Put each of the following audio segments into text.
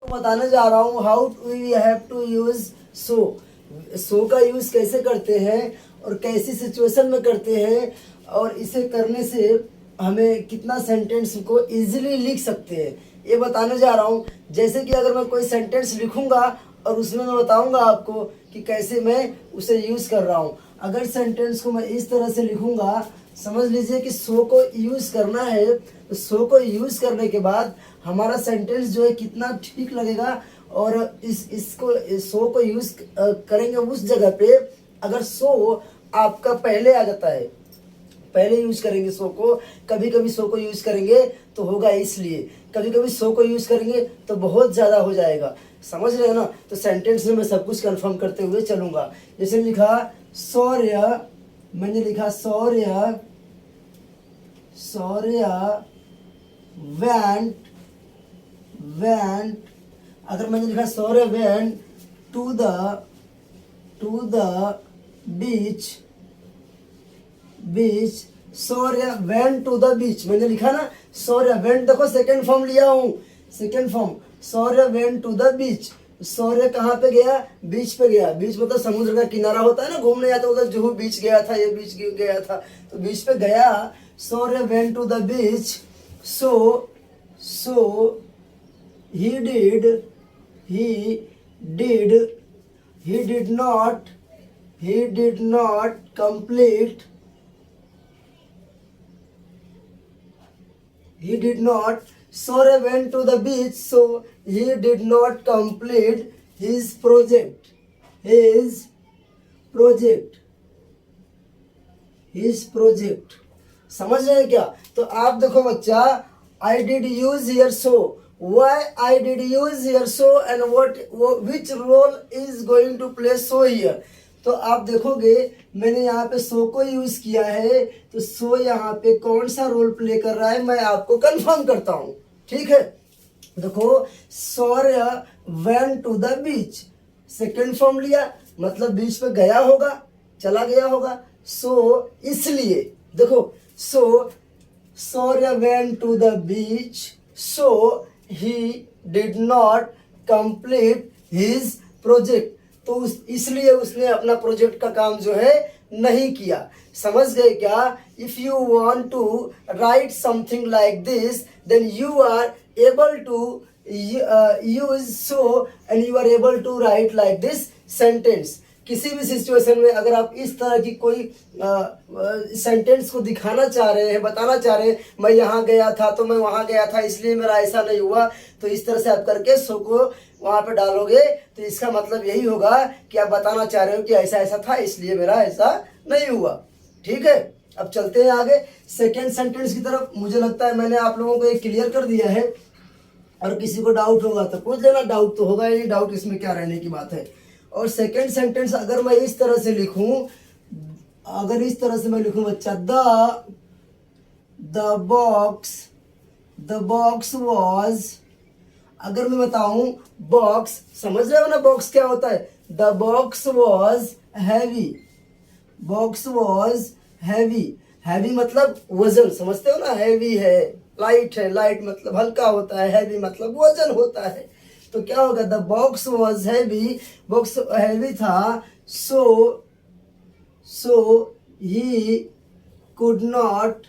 बताने जा रहा हूँ how we have to use so. So का यूज कैसे करते हैं और कैसी सिचुएशन में करते हैं, और इसे करने से हमें कितना सेंटेंस को इजीली लिख सकते हैं, ये बताने जा रहा हूँ। जैसे कि अगर मैं कोई सेंटेंस लिखूंगा और उसमें मैं बताऊंगा आपको कि कैसे मैं उसे यूज कर रहा हूँ। अगर सेंटेंस को मैं इस तरह से लिखूंगा, समझ लीजिए कि सो को यूज करना है, तो सो को यूज करने के बाद हमारा सेंटेंस जो है कितना ठीक लगेगा। और इसको सो को यूज करेंगे उस जगह पे अगर सो आपका पहले आ जाता है, पहले यूज करेंगे सो को। कभी कभी सो को यूज करेंगे तो होगा इसलिए, कभी कभी सो को यूज करेंगे तो बहुत ज्यादा हो जाएगा। समझ रहे हो ना? तो सेंटेंस में मैं सब कुछ कंफर्म करते हुए चलूंगा। जैसे लिखा सौर्य, मैंने लिखा सौर्य वेंट, अगर मैंने लिखा सौर्य वेंट टू द बीच, सौर्य वेंट टू द बीच, मैंने लिखा ना सौर्य वेंट, देखो सेकेंड फॉर्म लिया हूँ, सेकेंड फॉर्म सौर्य वेंट टू द बीच। सौर्य कहाँ पे गया? बीच पे गया। बीच मतलब समुद्र का किनारा होता है ना, घूमने जाते उधर जुहू बीच गया था, ये बीच गया था, तो बीच पे गया। Shaurya went to the beach, so he did not complete, Sora went to the beach, so he did not complete his project. समझ रहे हैं क्या? तो आप देखो बच्चा, I did use here so. Why I did use here so and which role is going to play so here? तो आप देखोगे मैंने यहाँ पे सो को यूज किया है, तो सो यहाँ पे कौन सा रोल प्ले कर रहा है मैं आपको कंफर्म करता हूँ। ठीक है, देखो Shaurya went to the beach, second form लिया, मतलब बीच पे गया होगा, चला गया होगा। सो इसलिए देखो, so Shaurya went to the beach, so he did not complete his project. तो इसलिए उसने अपना प्रोजेक्ट का काम जो है नहीं किया। समझ गए क्या? If you want to write something like this, then you are able to use so and you are able to write like this sentence. किसी भी सिचुएशन में अगर आप इस तरह की कोई सेंटेंस को दिखाना चाह रहे हैं, बताना चाह रहे हैं, मैं यहाँ गया था तो मैं वहाँ गया था इसलिए मेरा ऐसा नहीं हुआ, तो इस तरह से आप करके सो को वहाँ पे डालोगे, तो इसका मतलब यही होगा कि आप बताना चाह रहे हो कि ऐसा ऐसा था इसलिए मेरा ऐसा नहीं हुआ। ठीक है, अब चलते हैं आगे सेकेंड सेंटेंस की तरफ। मुझे लगता है मैंने आप लोगों को एक क्लियर कर दिया है, और किसी को डाउट होगा तो पूछ लेना, डाउट तो होगा ही, डाउट इसमें क्या रहने की बात है। और सेकेंड सेंटेंस अगर मैं इस तरह से लिखूं, अगर इस तरह से मैं लिखूं बच्चा, द बॉक्स वॉज, अगर मैं बताऊं बॉक्स, समझ रहे हो ना बॉक्स क्या होता है? The box was heavy, heavy मतलब वजन, समझते हो ना? हैवी है, लाइट मतलब हल्का होता है, हैवी मतलब वजन होता है। तो क्या होगा? The box was heavy, box heavy था, सो ही कुड नॉट,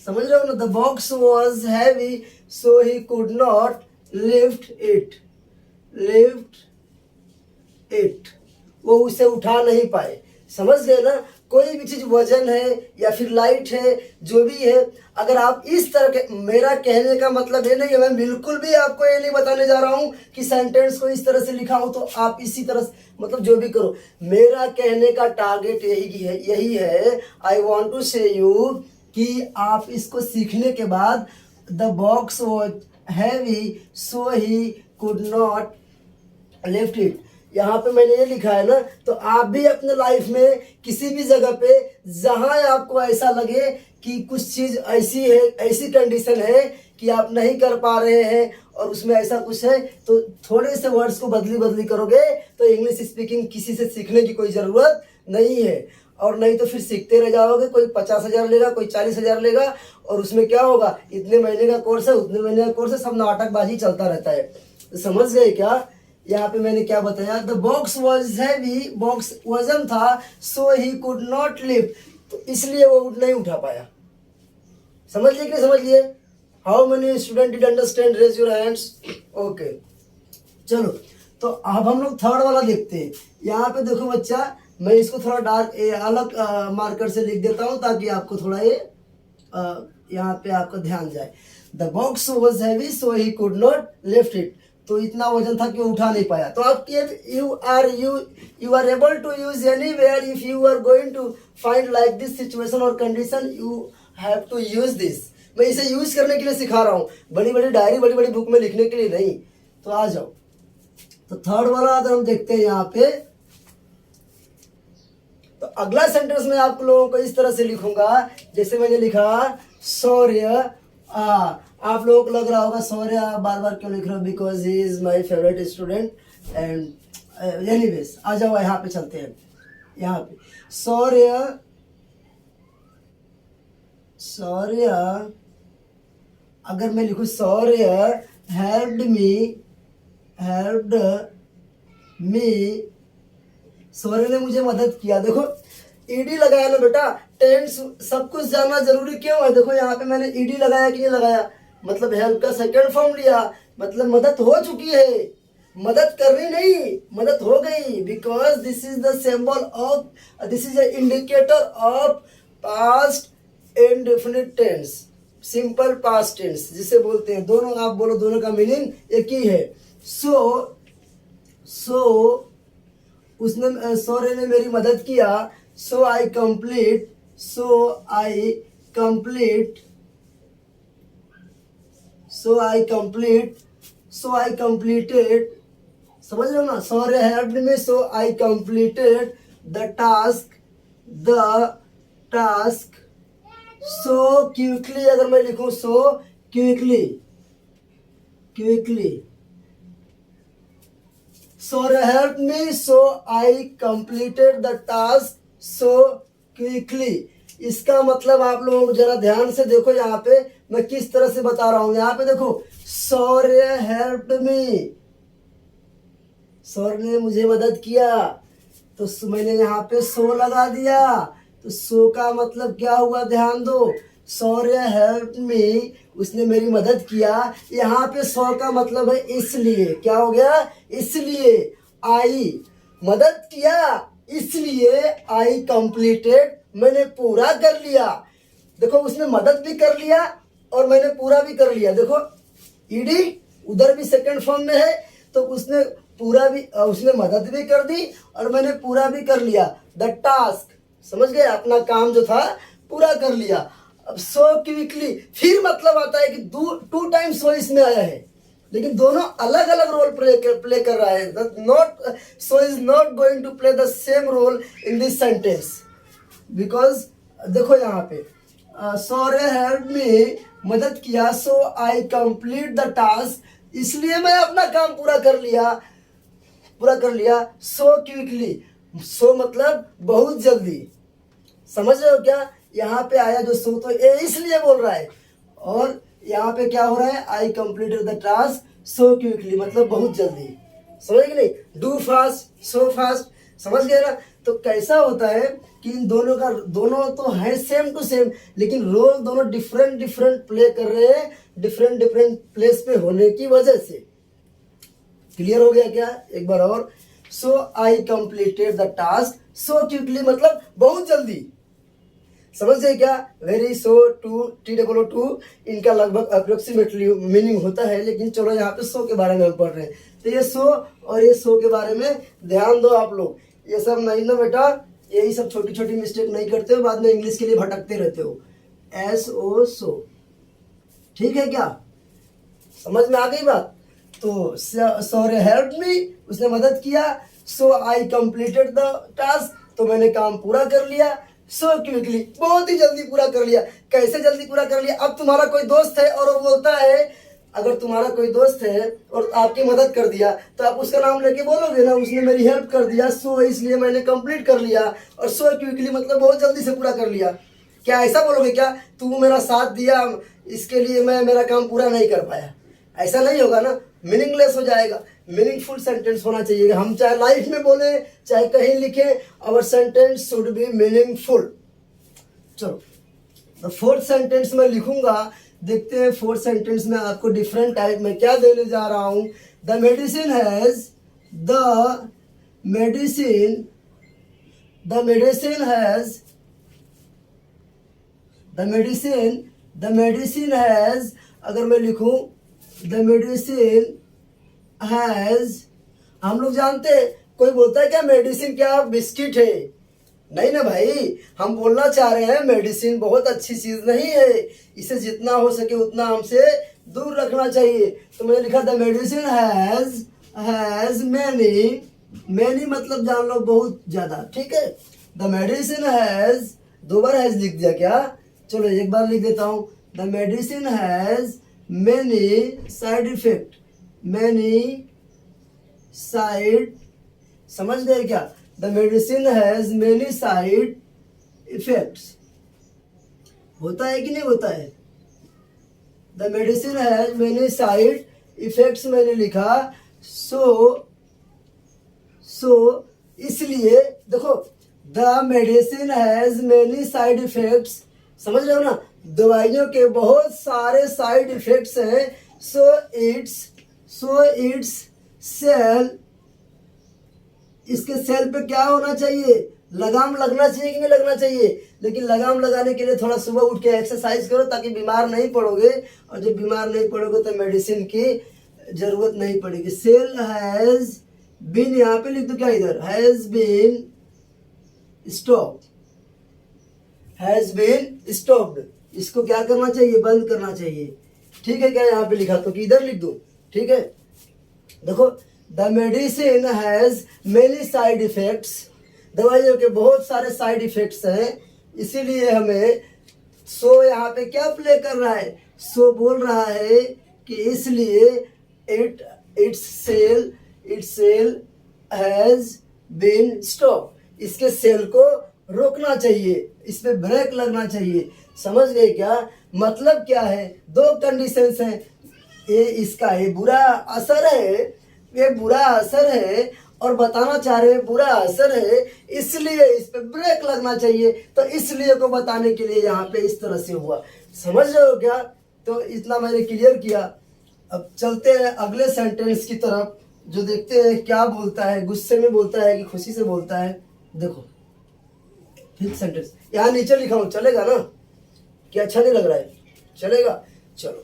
समझ रहे हो ना? The box was heavy, so he could not lift it, वो उसे उठा नहीं पाए। समझ गए ना? कोई भी चीज वजन है या फिर लाइट है, जो भी है, अगर आप इस तरह के, मेरा कहने का मतलब ये नहीं है, मैं बिल्कुल भी आपको ये नहीं बताने जा रहा हूं कि सेंटेंस को इस तरह से लिखा हो तो आप इसी तरह मतलब जो भी करो। मेरा कहने का टारगेट यही है, आई वॉन्ट टू से यू कि आप इसको सीखने के बाद the box was heavy, so he could not lift it, यहाँ पे मैंने ये लिखा है ना, तो आप भी अपने लाइफ में किसी भी जगह पे जहां आपको ऐसा लगे कि कुछ चीज ऐसी है, ऐसी कंडीशन है कि आप नहीं कर पा रहे हैं और उसमें ऐसा कुछ है, तो थोड़े से वर्ड्स को बदली करोगे तो इंग्लिश स्पीकिंग किसी से सीखने की कोई ज़रूरत नहीं है। और नहीं तो फिर सीखते रह जाओगे। कोई 50,000 लेगा, कोई 40,000 लेगा, और उसमें क्या होगा, इतने महीने का कोर्स है, उतने महीने का कोर्स है, सब नाटकबाजी चलता रहता है। तो समझ गए क्या? यहाँ पे मैंने क्या बताया, the box was heavy, box वजन था, सो ही कुड नॉट लिफ्ट, तो इसलिए वो नहीं उठा पाया। समझ लिए कि नहीं समझ लिए? How many student did understand, raise your hands. Okay, चलो तो अब हम लोग थर्ड वाला देखते हैं। यहाँ पे देखो बच्चा, मैं इसको थोड़ा डार्क अलग मार्कर से लिख देता हूँ ताकि आपको थोड़ा ये यहाँ पे आपका ध्यान जाए। The box was heavy so he could not lift it, तो इतना वजन था कि उठा नहीं पाया। तो आप you are able to use anywhere if you are going to find like this situation और condition, you have to use this. मैं इसे यूज करने के लिए सिखा रहा हूँ, बड़ी बड़ी डायरी, बड़ी बड़ी बुक में लिखने के लिए नहीं। तो आ जाओ, तो थर्ड वाला अगर हम देखते हैं यहाँ पे, तो अगला सेंटेंस में आप लोगों को इस तरह से लिखूंगा जैसे मैंने लिखा शौर्य। आप लोगों को लग रहा होगा शौर्य बार बार क्यों लिख रहा हूँ, because he is my favourite student and anyways. आ जाओ यहाँ पे चलते हैं। यहाँ पे शौर्य, शौर्य अगर मैं लिखूं शौर्य हेल्प्ड मी, शौर्य ने मुझे मदद किया। देखो ईडी लगाया ना बेटा, टेंस सब कुछ जानना जरूरी क्यों है? देखो यहाँ पे मैंने ईडी लगाया कि नहीं लगाया, मतलब हेल्प का सेकंड फॉर्म लिया, मतलब मदद हो चुकी है, मदद करनी नहीं, मदद हो गई। Because this is the symbol of, this is a indicator of past indefinite tense, simple past tense जिसे बोलते हैं। दोनों आप बोलो, दोनों का मीनिंग एक ही है। सो उसने, शौर्य ने मेरी मदद किया। सो आई कंप्लीटेड, समझ रहे हो ना? Shaurya helped me, so I completed the task so quickly. अगर मैं लिखूं so quickly, Sora helped me, so I completed the task so quickly. इसका मतलब आप लोग जरा ध्यान से देखो, यहाँ पे मैं किस तरह से बता रहा हूँ। यहाँ पे देखो, सौर्य हेल्प्ड मी, सौर्य ने मुझे मदद किया, तो मैंने यहाँ पे सो लगा दिया। तो सो का मतलब क्या हुआ, ध्यान दो। सौर्य हेल्प्ड मी, उसने मेरी मदद किया। यहाँ पे सौ का मतलब है इसलिए। क्या हो गया? इसलिए। आई मदद किया, इसलिए आई कंप्लीटेड, मैंने पूरा कर लिया। देखो उसने मदद भी कर लिया और मैंने पूरा भी कर लिया। देखो ईडी उधर भी सेकंड फॉर्म में है, तो उसने पूरा भी, उसने मदद भी कर दी और मैंने पूरा भी कर लिया। द टास्क, समझ गए, अपना काम जो था पूरा कर लिया। अब सो क्विकली, फिर मतलब आता है कि टू टाइम सो इसमें आया है, लेकिन दोनों अलग अलग रोल प्ले कर रहा है। Not so is not going to play the same role in this sentence, because देखो यहाँ पे सौर्य हेल्प मी, मदद किया, so I complete the task, इसलिए मैं अपना काम पूरा कर लिया। सो क्विकली, सो मतलब बहुत जल्दी, समझ रहे हो क्या? यहाँ पे आया जो सो, तो ये इसलिए बोल रहा है। और यहाँ पे क्या हो रहा है, आई completed the task so quickly, मतलब बहुत जल्दी। समझ गए नहीं? डू फास्ट, सो फास्ट, समझ गए ना? तो कैसा होता है कि इन दोनों तो है सेम टू सेम, लेकिन रोल दोनों डिफरेंट प्ले कर रहे हैं, डिफरेंट प्लेस पे होने की वजह से। क्लियर हो गया क्या? एक बार और। So I completed the task so quickly, मतलब बहुत जल्दी। समझ गए क्या? वेरी, सो, टू, TOO, इनका लगभग अप्रोक्सीमेटली मीनिंग होता है, लेकिन चलो यहाँ पे सो के बारे में हम पढ़ रहे हैं। तो ये सो और ये सो के बारे में ध्यान दो आप लोग। ये सब नहीं ना बेटा, यही सब छोटी छोटी मिस्टेक नहीं करते हो, बाद में इंग्लिश के लिए भटकते रहते हो। SO, सो, ठीक है क्या? समझ में आ गई बात? तो सौर्य हेल्प मी, उसने मदद किया। So I completed the task, तो मैंने काम पूरा कर लिया। सो क्विकली, बहुत ही जल्दी पूरा कर लिया। कैसे जल्दी पूरा कर लिया? अब तुम्हारा कोई दोस्त है और वो बोलता है अगर तुम्हारा कोई दोस्त है और आपकी मदद कर दिया तो आप उसका नाम लेके बोलोगे ना, उसने मेरी हेल्प कर दिया, सो इसलिए मैंने कंप्लीट कर लिया, और सो क्विकली मतलब बहुत जल्दी से पूरा कर लिया। क्या ऐसा बोलोगे क्या, तू मेरा साथ दिया इसके लिए मैं मेरा काम पूरा नहीं कर पाया? ऐसा नहीं होगा ना, मीनिंगलेस हो जाएगा। मीनिंगफुल सेंटेंस होना चाहिए। हम चाहे लाइफ में बोले चाहे कहीं लिखे, our sentence should be meaningful. चलो तो फोर्थ सेंटेंस में लिखूंगा, देखते हैं फोर्थ सेंटेंस में आपको डिफरेंट टाइप में क्या देने जा रहा हूं। द मेडिसिन हैज अगर मैं लिखूं द मेडिसिन हैज, हम लोग जानते हैं, कोई बोलता है क्या मेडिसिन क्या बिस्किट है? नहीं ना भाई, हम बोलना चाह रहे हैं मेडिसिन बहुत अच्छी चीज नहीं है, इसे जितना हो सके उतना हमसे दूर रखना चाहिए। तो मैंने लिखा द मेडिसिन हैज मैनी मतलब जान लो बहुत ज्यादा, ठीक है। द मेडिसिन हैज, दो बार हैज लिख दिया क्या? चलो एक बार लिख देता हूं। The medicine has many side effect, many side, समझ गए क्या? The medicine has many side effects. होता है कि नहीं होता है? The medicine has many side effects मैंने लिखा, सो इसलिए देखो, the medicine has many side effects, समझ रहे हो ना, दवाइयों के बहुत सारे साइड इफेक्ट्स हैं। सो इट्स सेल, इसके सेल पे क्या होना चाहिए? लगाम लगना चाहिए कि नहीं लगना चाहिए? लेकिन लगाम लगाने के लिए थोड़ा सुबह उठ के एक्सरसाइज करो ताकि बीमार नहीं पड़ोगे, और जब बीमार नहीं पड़ोगे तो मेडिसिन की जरूरत नहीं पड़ेगी। सेल हैज बीन, यहाँ पे लिख दो क्या इधर, हैज बीन स्टॉप्ड, इसको क्या करना चाहिए? बंद करना चाहिए, ठीक है क्या? यहाँ पे लिखा तो कि इधर लिख दो, ठीक है। देखो, the medicine has many side effects, दवाइयों के बहुत सारे साइड इफेक्ट्स हैं, इसीलिए हमें सो यहाँ पे क्या प्ले कर रहा है? सो बोल रहा है कि इसलिए it's sale has been stop, इसके सेल को रोकना चाहिए, इस पे ब्रेक लगना चाहिए। समझ गए क्या? मतलब क्या है? दो कंडीशंस हैं, ये बुरा असर है, ये बुरा असर है, और बताना चाह रहे हैं बुरा असर है, इसलिए इस पे ब्रेक लगना चाहिए। तो इसलिए को बताने के लिए यहाँ पे इस तरह से हुआ। समझ रहे हो क्या? तो इतना मैंने क्लियर किया। अब चलते हैं अगले सेंटेंस की तरफ, जो देखते हैं क्या बोलता है, गुस्से में बोलता है कि खुशी से बोलता है। देखो फिफ्थ सेंटेंस यहाँ नीचे लिखा हूं, चलेगा ना? क्या अच्छा नहीं लग रहा है? चलेगा, चलो।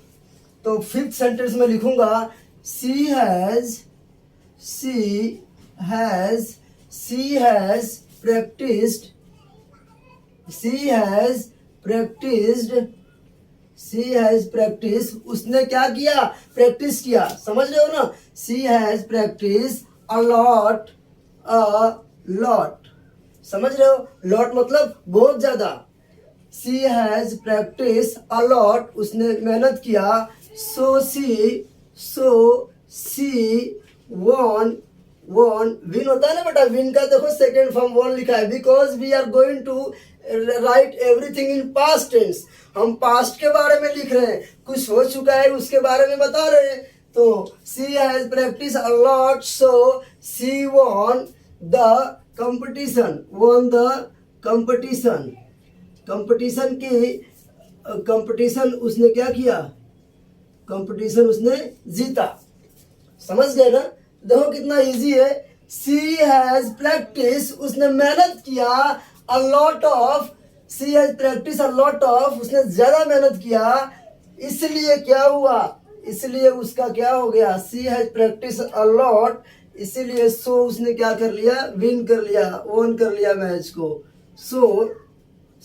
तो फिफ्थ सेंटेंस में लिखूंगा, शी हैज प्रैक्टिस, उसने क्या किया? प्रैक्टिस किया, समझ रहे हो ना? She has practice a lot, समझ रहे हो? लॉट मतलब बहुत ज्यादा। She has practice a lot, उसने मेहनत किया। सो सी वॉन, विन होता है ना बेटा, विन का देखो सेकेंड फॉर्म वॉन लिखा है, because we are going to write everything in past tense. हम पास्ट के बारे में लिख रहे हैं, कुछ हो चुका है उसके बारे में बता रहे हैं। तो she has practice a lot, so she won the competition, competition उसने क्या किया? कंपटीशन उसने जीता। समझ गए ना? देखो कितना इजी है। शी हैज प्रैक्टिस, उसने मेहनत किया, a lot of, she has practice a lot of, उसने ज्यादा मेहनत किया, इसलिए क्या हुआ? इसलिए उसका क्या हो गया? She has practice a lot, इसीलिए सो उसने क्या कर लिया? विन कर लिया, ओन कर लिया मैच को। सो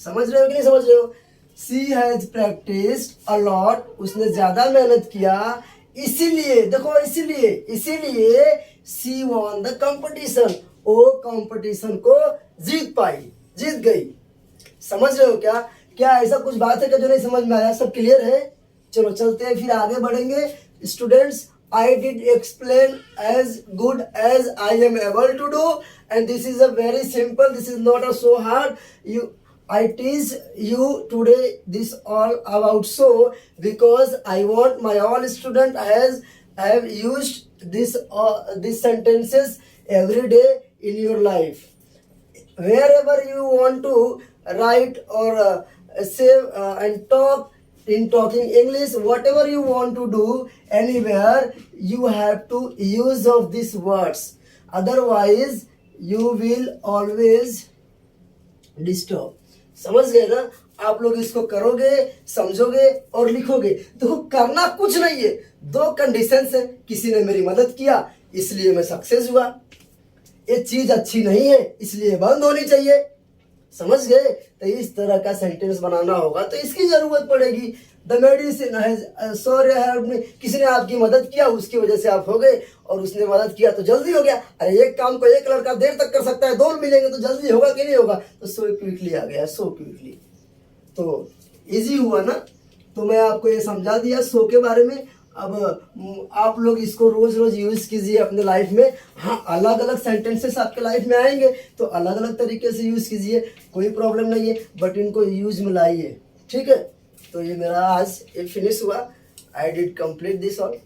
समझ रहे हो कि नहीं समझ रहे हो? She has practice a lot, उसने ज्यादा मेहनत किया, इसीलिए देखो, इसीलिए शी वॉन द कंपटीशन, वो कंपटीशन को जीत गई। समझ रहे हो क्या ऐसा कुछ बात है क्या जो नहीं समझ में आया? सब क्लियर है? चलो चलते हैं, फिर आगे बढ़ेंगे। students, I did explain as good as I am able to do, and this is a very simple. This is not a so hard. I teach you today this all about so because I want my all student have used these sentences every day in your life. Wherever you want to write or say and talk in talking English, whatever you want to do anywhere, you have to use of these words. Otherwise, you will always disturb. समझ गए ना? आप लोग इसको करोगे, समझोगे और लिखोगे. तो करना कुछ नहीं है, दो कंडीशन है. किसी ने मेरी मदद किया इसलिए मैं सक्सेस हुआ. ये चीज अच्छी नहीं है इसलिए बंद होनी चाहिए. समझ गए? तो इस तरह का सेंटेंस बनाना होगा तो इसकी जरूरत पड़ेगी. द मेडिसिन है सॉरी हेल्प मी. किसी ने आपकी मदद किया उसकी वजह से आप हो गए और उसने मदद किया तो जल्दी हो गया. अरे एक काम को एक लड़का देर तक कर सकता है, दो मिलेंगे तो जल्दी होगा कि नहीं होगा? तो सो क्विकली आ गया, सो क्विकली. तो इजी हुआ ना? तो मैं आपको ये समझा दिया सो के बारे में. अब आप लोग इसको रोज रोज यूज कीजिए अपने लाइफ में. हाँ, अलग अलग सेंटेंसेस आपके लाइफ में आएंगे तो अलग अलग तरीके से यूज कीजिए, कोई प्रॉब्लम नहीं है, बट इनको यूज में लाइए. ठीक है? तो ये मेरा आज ये फिनिश हुआ. I did complete this all.